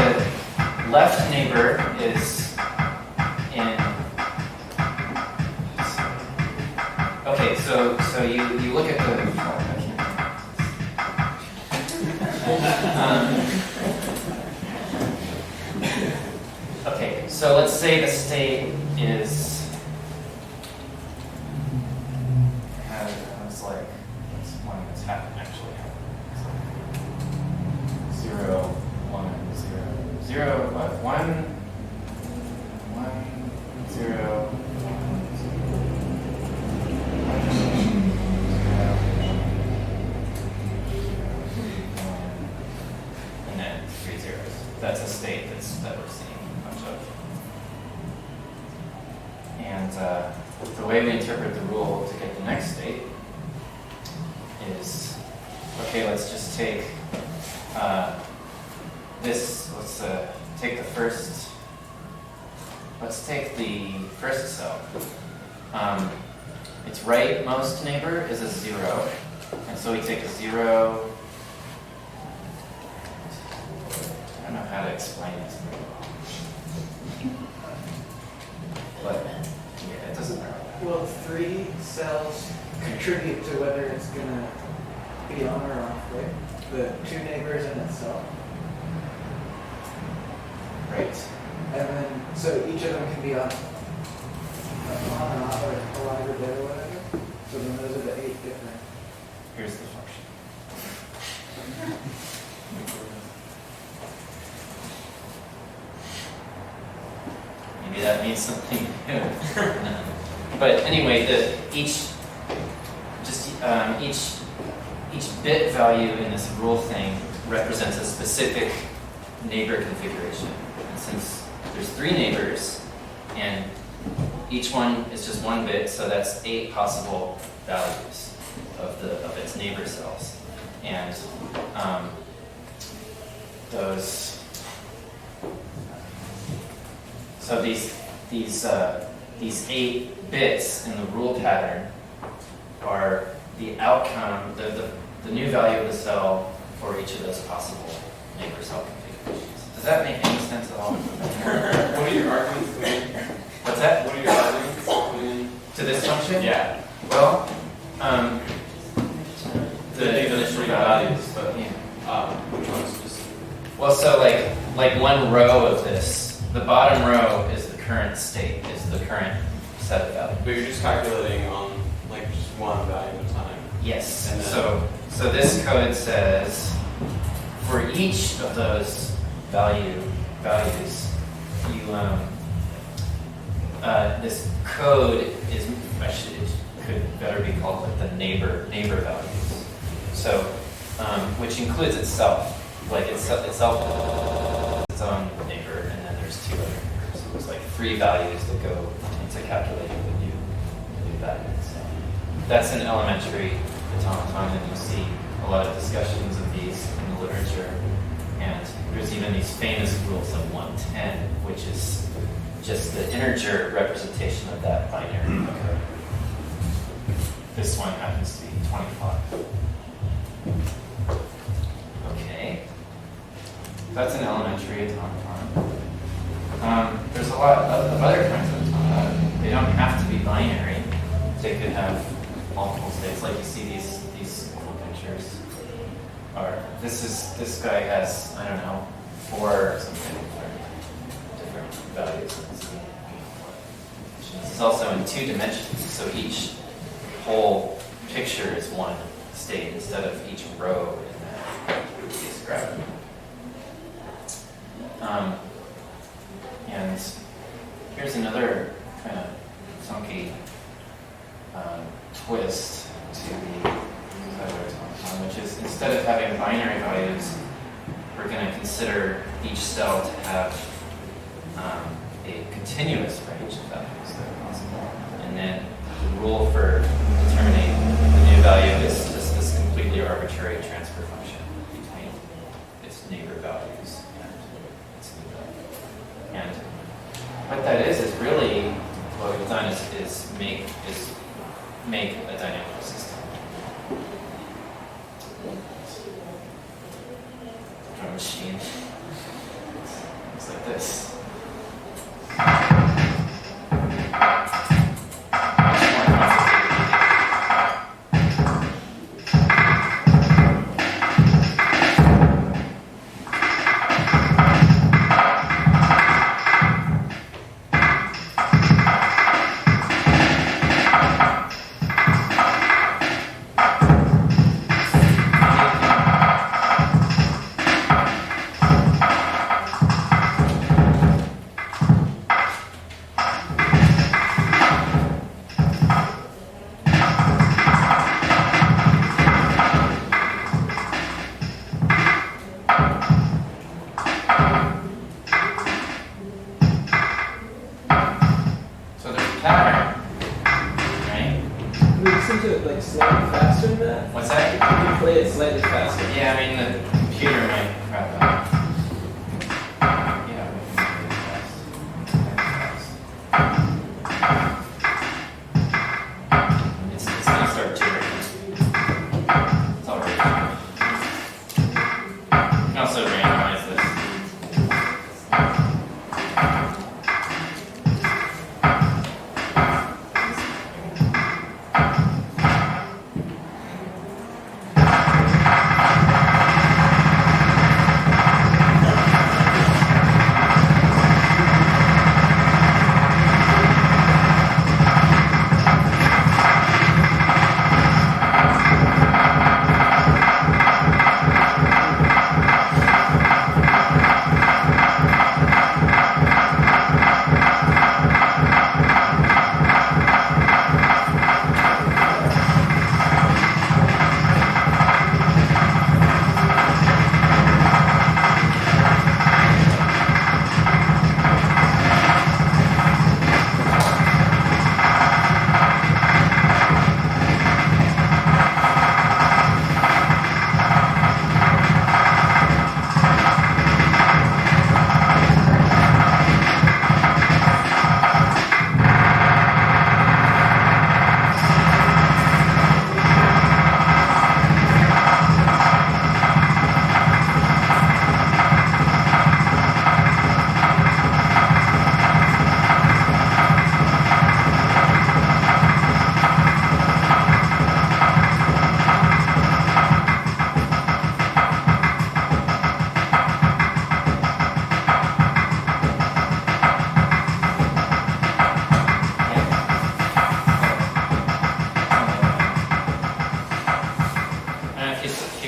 left neighbor is in. Okay, so you look at the. Okay, so let's say the state is. It's like it's one that's happened actually. 0. that's a state that we're seeing a bunch of. And the way we interpret the rule to get the next state is, okay, let's just take let's take the first, cell. Its rightmost neighbor is a 0, and so we take a 0. I don't know how to explain this very well. But yeah, it doesn't matter. Will 3 cells contribute to whether it's gonna be on or off, right? The 2 neighbors in itself. Right. And then, so each of them can be on and off, or alive or dead or whatever. So then those are the 8 different. Here's the function. Maybe that means something new. But anyway, each bit value in this rule thing represents a specific neighbor configuration. And since there's 3 neighbors, and each one is just 1 bit, so that's 8 possible values of its neighbor cells. And these 8 bits in the rule pattern are the outcome, the new value of the cell for each of those possible neighbor cell configurations. Does that make any sense at all? What are your arguments putting in? What's that? What are your arguments putting in? To this function? Yeah. Well, The 3 values, but yeah. which ones just? Well, so like one row of this, the bottom row is the current state, is the current set of values. But you're just calculating on like just one value at a time. Yes. And then- So this code says for each of those values, you this code could better be called like the neighbor values. So which includes itself, like itself its own neighbor, and then there's 2 other neighbors. So there's like 3 values that go into calculating the new value. So that's an elementary automaton, and you see a lot of discussions of these in the literature. And there's even these famous rules of 110, which is just the integer representation of that binary code. This one happens to be 25. Okay. That's an elementary automaton. There's a lot of other kinds of automata. They don't have to be binary. They could have multiple states, like you see these cool pictures. Or this guy has, I don't know, 4 or something different values. This is also in 2 dimensions, so each whole picture is 1 state instead of each row in that previous graph. And here's another kind of funky twist to the automaton, which is instead of having binary values, we're going to consider each cell to have a continuous range of values that are possible. And then the rule for determining the new value is just this completely arbitrary transfer function between its neighbor values and its new value. And what that is really what we've done is make a dynamical system. Drum machine. It's like this. computer might crap out. Yeah, we can do this. It's gonna start jittering. It's already. You can also randomize this.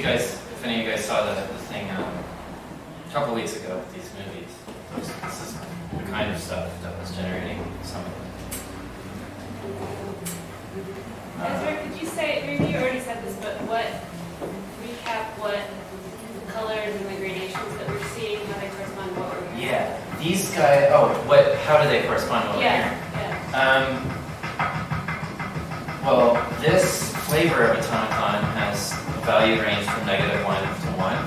If any of you guys saw the thing a couple weeks ago with these movies, this is the kind of stuff that was generating some of them. Ezra, could you say, maybe you already said this, but recap what the colors and the gradations that we're seeing, how they correspond to what we're hearing? Yeah, these guys, how do they correspond to what we're hearing? Yeah. Well, this flavor of automaton has a value range from -1 to 1,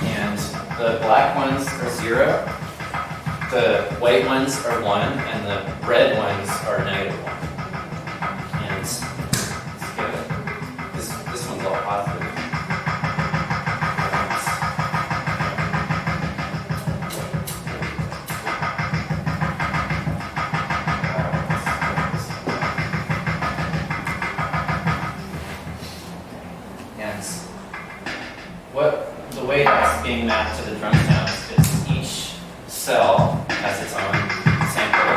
and the black ones are 0, the white ones are 1, and the red ones are -1. And let's get it. This one's all positive. The way that's being mapped to the drum sounds is each cell has its own sample.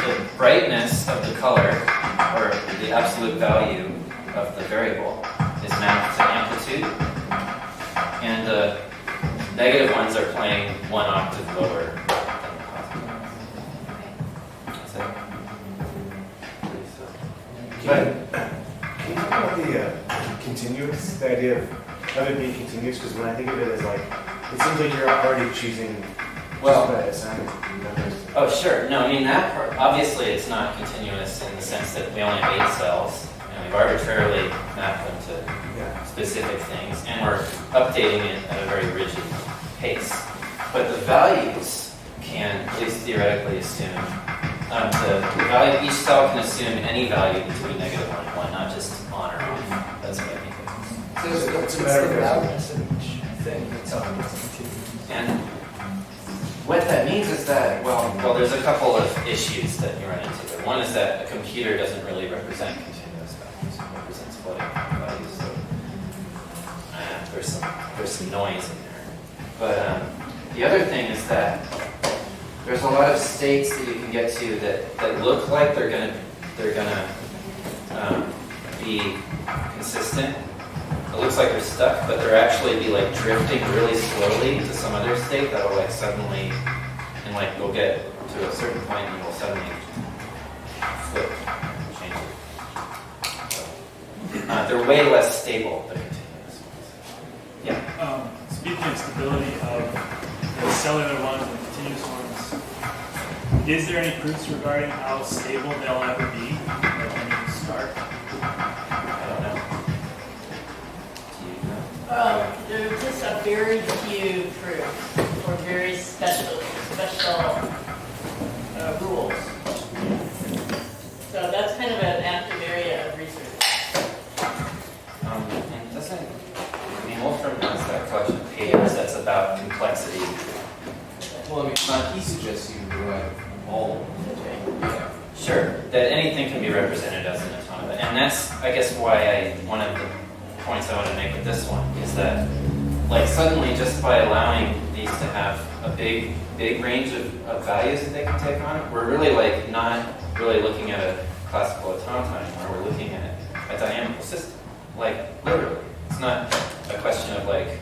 The brightness of the color, or the absolute value of the variable, is mapped to amplitude, and the negative ones are playing 1 octave lower than the positive ones. So, Can you talk about the continuous, the idea of it being continuous? Because when I think of it as like, it seems like you're already choosing just by assignment numbers. Oh, sure. No, I mean, that part, obviously it's not continuous in the sense that we only have 8 cells, and we've arbitrarily mapped them to specific things, and we're updating it at a very rigid pace. But the values can, at least theoretically, assume, the value, each cell can assume any value between -1 and 1, not just on or off. That's what I think it is. So it's the loudness of each thing that's on the And what that means is that, well, there's a couple of issues that you run into there. One is that a computer doesn't really represent continuous values; it represents floating values. So there's some noise in there. But the other thing is that there's a lot of states that you can get to that look like they're gonna be consistent. It looks like they're stuck, but they're actually be like drifting really slowly to some other state that'll like suddenly, and like you'll get to a certain point and you'll suddenly flip, change it. So, they're way less stable than continuous ones. Yeah. Speaking of stability of the cellular ones and the continuous ones, is there any proofs regarding how stable they'll ever be, like when you start? I don't know. Do you know? There are just a very few proofs or very special rules. So that's kind of an active area of research. And doesn't, I mean, Wolfram has that collection of papers that's about complexity. Well, I mean, he suggests you write all. Yeah. Sure, that anything can be represented as an automata. And that's, I guess, why one of the points I want to make with this one is that, like, suddenly just by allowing these to have a big range of values that they can take on, we're really, like, not really looking at a classical automaton anymore. We're looking at a dynamical system. Like, literally. It's not a question of, like,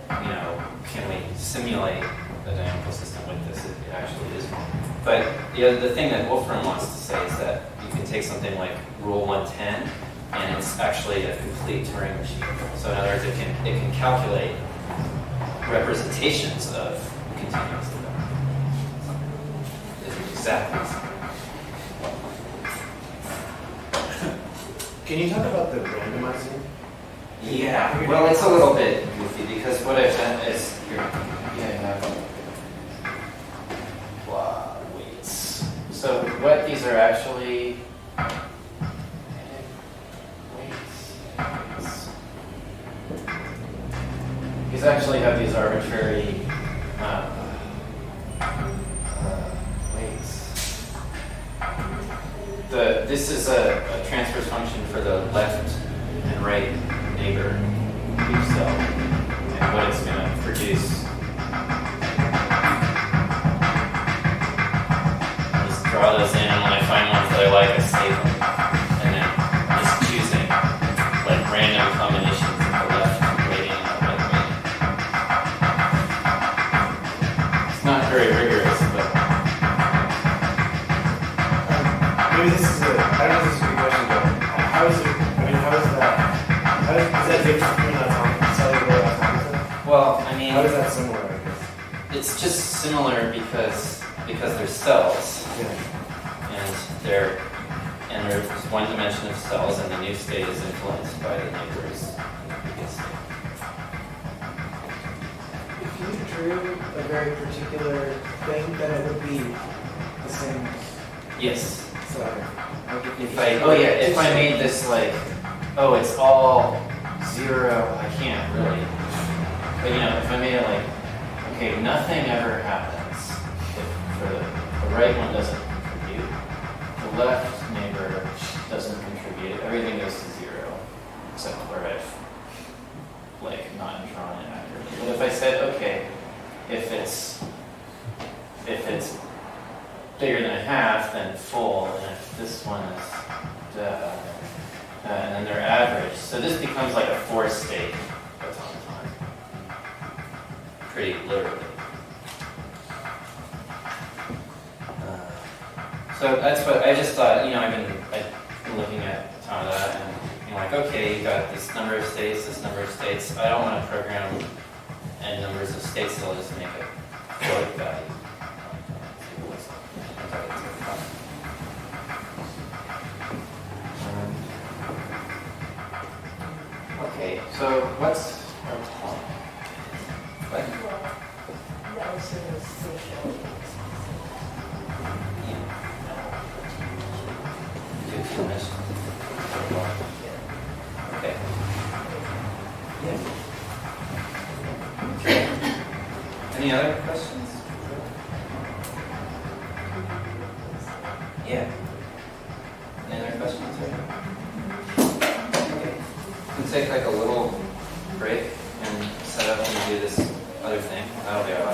you know, can we simulate a dynamical system with this? It actually is one. But the thing that Wolfram wants to say is that you can take something like Rule 110, and it's actually a complete Turing machine. So in other words, it can calculate representations of continuous development. It's exactly the same. Can you talk about the randomizing? Yeah, well, it's a little bit goofy because what I've done is here. Weights. So what these are actually weights. These actually have these arbitrary weights. This is a transfer function for the left and right neighbor of each cell, and what it's going to produce. I just draw those in, and when I find ones that I like, I save them. And then I'm just choosing like random combinations of the left weighting and the right weighting. It's not very rigorous, but maybe this is I don't know if this is a good question, but how is it, I mean, how is that different from an cellular automata? well, I mean, How is that similar, I guess? it's just similar because there's cells. Yeah. And there's one dimension of cells, and the new state is influenced by the neighbors. If you drew a very particular thing, then it would be the same. Yes. So, like If I made this like, oh, it's all 0, I can't really. But you know, if I made it like, okay, nothing ever happens if the right one doesn't contribute, the left neighbor doesn't contribute, everything goes to 0, except where I've like not drawn it accurately. But if I said, okay, if it's bigger than a half, then full, and if this one is and then they're average. So this becomes like a 4-state automaton, pretty literally. So that's what I just thought. You know, I've been looking at automata, and I'm like, okay, you got this number of states, this number of states. I don't want to program n numbers of states, so I'll just make a float value. Okay, so what's our point? What? That was sort of social. Okay. Any other questions? Yeah. Any other questions? Okay. We'll take like a little break and set up and do this other thing. That'll be our